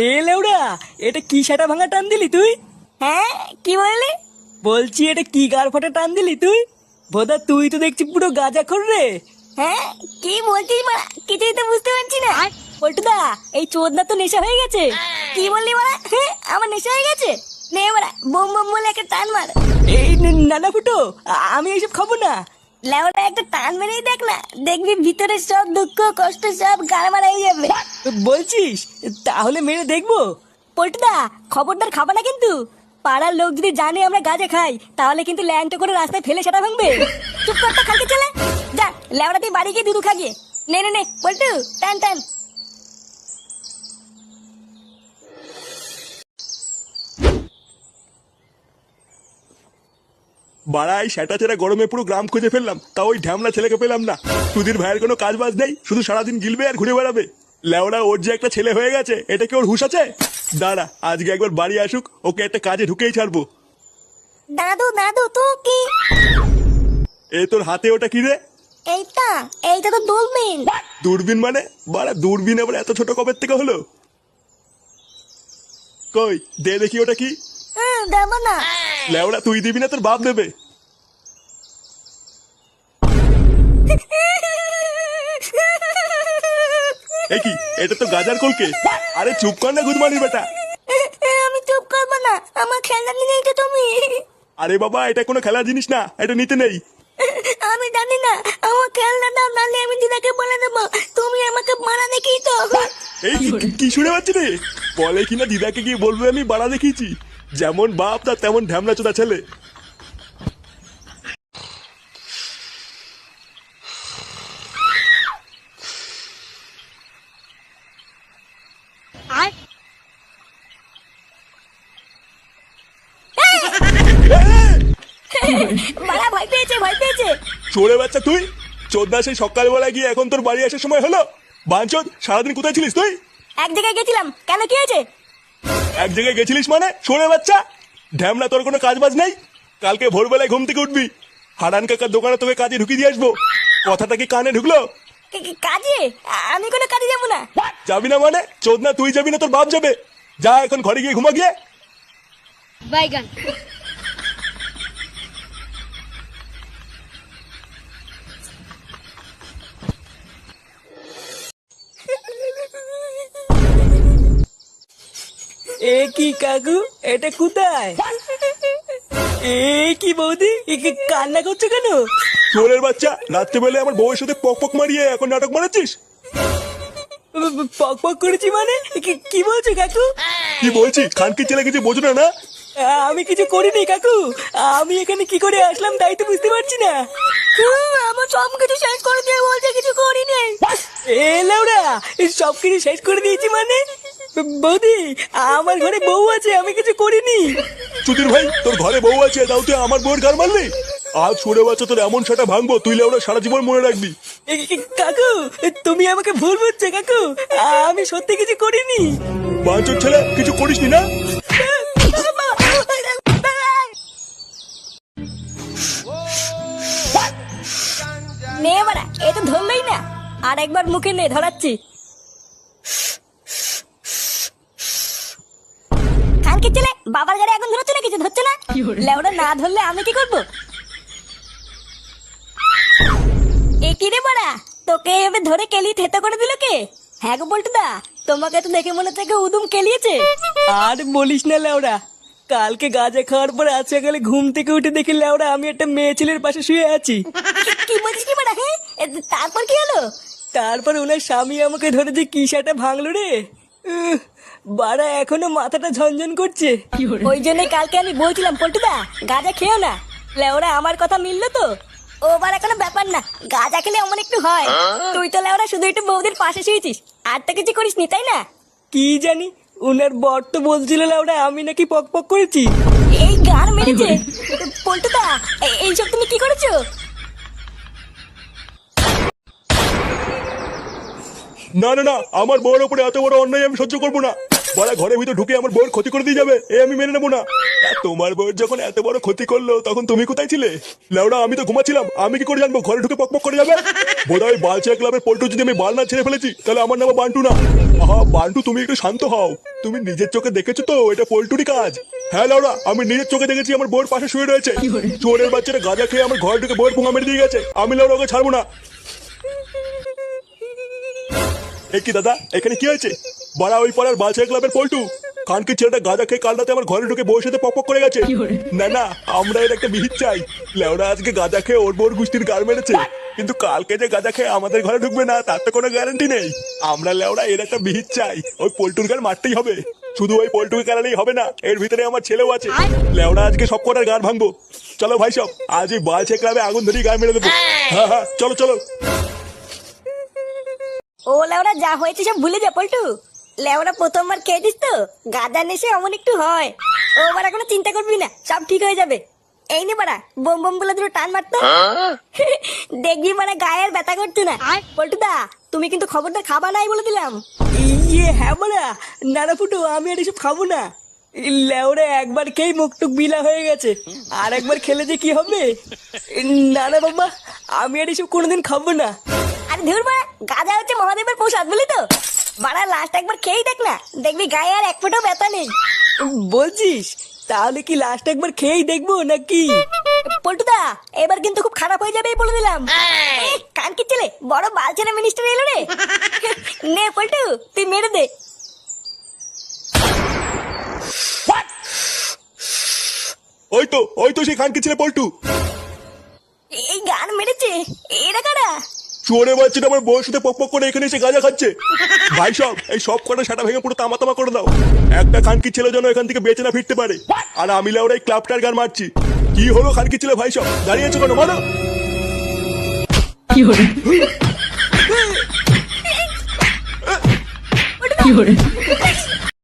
এ লেউড়া, এটা কি সেটা ভাঙা টান দিলি তুই? হ্যাঁ, কি বললি? বলছি এটা কি গার ফাটা টান দিলি তুই? বোধা তুই তো দেখছি পুরো গাঁজাখোর রে। হ্যাঁ, কি বলছিস মারা? কিছুই তো বুঝতে পারছি না। পল্টুদা, এই চোদনা তো নেশা হয়ে গেছে। কি বললি মারা? হ্যাঁ, আমার নেশা হয়ে গেছে। নে মারা, বোম বোম বলে একটা টান মার। এই নানা ফুটো, আমি এইসব খাবো না। লেওটা একটা টান মেরেই দেখ না, দেখবি ভিতরে সব দুঃখ কষ্ট সব গাড় মারাই যাবে। বলছিস? তাহলে মেরে দেখবো। পল্টুদা, খবরদার খাবা না কিন্তু। পাড়ার লোক যদি জানে আমরা গাঁজা খাই, তাহলে কিন্তু ল্যাংটো করে রাস্তায় ফেলে সেটা ভাঙবে। চুপ করতে খালকে চলে যা, লেওড়া তুই বাড়ি গিয়ে দুধু খাগিয়ে। নে নে নে পল্টু, টান টান। বাড়াই সেটা ছেড়ে গরমে পুরো গ্রাম খুঁজে ফেললাম, তা ওই ঢ্যামলা ছেলেকে পেলাম না। সুধীর ভাইয়ের কোনো কাজ বাজ নেই, শুধু সারাদিন গিলবে আর ঘুরে বেড়াবে। লেওড়া ওর যে একটা ছেলে হয়ে গেছে, এটা কি ওর হুঁশ আছে? দাঁড়া, আজকে একবার বাড়ি আসুক, ওকে একটা কাজে ঢুকেই ছাড়বো। দাদু দাদু তো কি? এ তোর হাতে ওটা কি রে? এইটা এইটা তো দূরবীন। দূরবীন মানে? বাড়া দূরবীন আবার এত ছোট কবের থেকে হলো? কই দে দেখি ওটা কি। দেবো না। লেওড়া তুই দিবি না, তোর বাপ দেবে। এ কি, এটা তো গাজার কলকে। আরে চুপ কর না গুদমানির বেটা। আমি চুপ করবো না, আমার খেলনা নিয়ে তো তুমি। আরে বাবা, এটা কোনো খেলার জিনিস না, এটা নিতে নেই। আমি জানি না, আমার খেলনা দাও, নাহলে আমি দিদাকে বলে দেবো তুমি আমাকে মারা দেখিয়ে তো। এই কি শুনে পাচ্ছি রে? বলে কিনা দিদাকে গিয়ে বলবে আমি বাড়া দেখিয়েছি। যেমন বাপ তার তেমন ঢ্যামলা চোদা ছেলে। মারা ভয় পেয়েছে ভয় পেয়েছে। চোরে বাচ্চা তুই, চোদ্দা সেই সকালবেলা গিয়ে এখন তোর বাড়ি আসার সময় হলো? বাঞ্চোদ, সারাদিন কোথায় ছিলিস তুই? এক জায়গায় গেছিলাম, কেন কি হয়েছে? এক জায়গায় গেছিলিস মানে? চোরে বাচ্চা ঢ্যামলা, তোর কোনো কাজ বাজ নেই? কালকে ভোরবেলায় ঘুম থেকে উঠবি, হারান কাকার দোকানে তোকে কাজে ঢুকিয়ে দিয়ে আসবো। কথাটা কি কানে ঢুকলো? কাজে? আমি কোনো কাজে যাবো না। যাবি না মানে? চোদনা তুই যাবি না, তোর বাপ যাবে। যা এখন ঘরে গিয়ে ঘুমা গিয়ে। বাইগান। এ কি কাকু, এটা কোথায়? এ কি বৌদি, কান্না করছো কেন? চোরের বাচ্চা, রাত্রেবেলায় আমার বউয়ের সাথে পক পক মারিয়ে এখন নাটক মারাচ্ছিস? পক পক করেছি মানে? কি বলছো কাকু? কি বলছি? খানকি ছেলে কিছু বোঝো না না? আমি কিছু করিনি কাকু, আমি এখানে কি করে আসলাম তাই তো বুঝতে পারছি না। আমার সব কিছু শেষ করে দিয়ে বলছে কিছু করিনি। এ লেউড়া, সব কিছু শেষ করে দিয়েছি মানে? বৌদি, আমার ঘরে বউ আছে, আমি কিছু করিনি। সুধীর ভাই, তোর ঘরে বউ আছে, তাও তুই আমার বউয়ের গার মারলি? আজ সরে বাচ্চা তোর এমন সেটা ভাঙবো, তুই লেওড়া সারা জীবন মনে রাখবি। কাকু, তুমি আমাকে ভুল বুঝছো কাকু, আমি সত্যি কিছু করিনি। বাঞ্চোর ছেলে, কিছু করিসনি না? নে বাড়া, এ তো ধরলই না। আর একবার মুখে নে, ধরাচ্ছি। খানকে ছেলে, বাবার গাড়ি এখন ধরছে না, কিছু ধরছে না। লেওড়া না ধরলে আমি কি করবো? এ কি রে বাড়া, তোকে এভাবে ধরে কেলিয়ে থেতো করে দিল কে? হ্যাঁ গো পল্টুদা, তোমাকে তো দেখে মনে থেকে উদুম কেলিয়েছে। আর বলিস না লেওড়া, কালকে গাঁজা খাওয়ার পরে আজ সকালে ঘুম থেকে উঠে দেখি লেওড়া আমি একটা মেয়ে ছেলের পাশে শুয়ে আছি। কি বলছিস কি বাড়া? হ্যাঁ, তারপর কি হলো? তারপর ওনার স্বামী আমাকে ধরে যে কি সেটা ভাঙলো রে। বাড়া এখনো মাথাটা ঝনঝন করছে। ওই জন্য কালকে আমি বলছিলাম পল্টুদা গাঁজা খেও না। লেওরা আমার কথা মিললো তো? ও বাড়া কোনো ব্যাপার না, গাঁজা খেলে অমন একটু হয়। তুই তো লেওরা শুধু একটু বৌদির পাশে শুয়েছিস, আর তো কিছু করিস নি, তাই না? কি জানি, ওনার বর তো বলছিল লেওড়া আমি নাকি পক পক করেছি। এই গান মেরেছে। পল্টুদা, এইসব তুমি কি করেছো? না না না, আমার বউয়ের উপরে এত বড় অন্যায় আমি সহ্য করবো না। বড়া ঘরের ভিতর ঢুকে আমার বউয়ের ক্ষতি করে দিয়ে যাবে, এ আমি মেনে নেবো না। তোমার বউয়ের যখন এত বড় ক্ষতি করলো তখন তুমি কোথায় ছিলে? লেওড়া আমি তো ঘুমাচ্ছিলাম, আমি কি করে জানবো ঘরে ঢুকে পকপক করে যাবে? বোধহয় বালচা ক্লাবের পল্টু যদি আমি বাল না ছেড়ে ফেলেছি তাহলে আমার নাম বান্টু না। আহা বান্টু, তুমি একটু শান্ত হও। তুমি নিজের চোখে দেখেছো তো এটা পল্টুরই কাজ? হ্যাঁ লেওড়া, আমি নিজের চোখে দেখেছি আমার বউয়ের পাশে শুয়ে রয়েছে। চোরের বাচ্চাটা গাঁজা খেয়ে আমার ঘরে ঢুকে বউয়ের পুঙা মেরে দিয়ে গেছে। আমি লেওড়া ওকে ছাড়বো না। এ কি দাদা, এখানে কি হয়েছে? বাড়া ওই পাড়ার বালচা ক্লাবের পল্টু কানকে ছেলেটা গাঁজা খেয়ে কাল রাতে আমার ঘরে ঢুকে বউয়ের সাথে পক করে গেছে। না না, আমরা এর একটা বিহিত চাই। লেওড়া আজকে গাঁজা খেয়ে ওর বউর গুষ্টির গার মেরেছে, কিন্তু কালকে যে গাঁজা খেয়ে আমাদের ঘরে ঢুকবে না তার তো কোনো গ্যারান্টি নেই। আমরা লেওড়া এর একটা বিহিত চাই, ওই পল্টুর গার মারতেই হবে। শুধু ওই পল্টুকে কেনালেই হবে না, এর ভিতরে আমার ছেলেও আছে। লেওড়া আজকে সব কটার গার ভাঙবো। চলো ভাই সব, আজ ওই বালচা ক্লাবে আগুন ধরিয়ে গায়ে মেরে দেবো। হ্যাঁ হ্যাঁ, চলো চলো। ও লেওরা, যা হয়েছে সব ভুলে যা পল্টু। লেওরা প্রথমবার খেয়েছিস তো, গাঁজা নেশে অমন একটু হয়। ও বাড়া কোনো চিন্তা করবি না, সব ঠিক হয়ে যাবে। এই নে বাড়া, বোম বোম বলে দুটো টান মারতো, দেখবি মানে গায়ে আর ব্যথা করছে না। পল্টু দা, তুমি কিন্তু খবরদার খাবা নাই বলে দিলাম। ইয়ে হ্যাঁ বলা, না না ফুটু, আমি আর এসব খাবো না। লেওরে একবার খেয়ে মুখটুক বিলা হয়ে গেছে, আর একবার খেলে যে কি হবে। না না বাবা, আমি আর এসব কোনোদিন খাবো না। আরে ধুর বাড়া, গাঁজা হচ্ছে মহাদেবের প্রসাদ বুঝলি তো। বাড়া লাস্ট একবার খেয়েই দেখ না, দেখবি গায়ে আর এক ফোঁটাও ব্যথা নেই। বলছিস? তাহলে কি লাস্ট একবার খেয়েই দেখবো নাকি? পল্টুদা, এবার কিন্তু খুব খারাপ হয়ে যাবে বলে দিলাম। কান কি ছেলে, বড় বালছেনা মিনিস্টার এলো রে। নে পল্টু, তুই মেরে দে। ওই তো সেই খানকে ছেলে পল্টু। এই গান মেরেছে, এরা কারা? চোরে বাচ্চাটা আমার বউয়ের সাথে পক করে এখানে এসে গাঁজা খাচ্ছে। ভাই সব, এই সব কটা সেটা ভেঙে পুরো তামা তামা করে দাও। একটা খানকি ছেলে যেন এখান থেকে বেঁচে না ফিরতে পারে। আর আমি লেওরা এই ক্লাবটার গান মারছি। কি হলো খানকি ছেলে ভাই সব, দাঁড়িয়েছো কেন বলো? কি হরে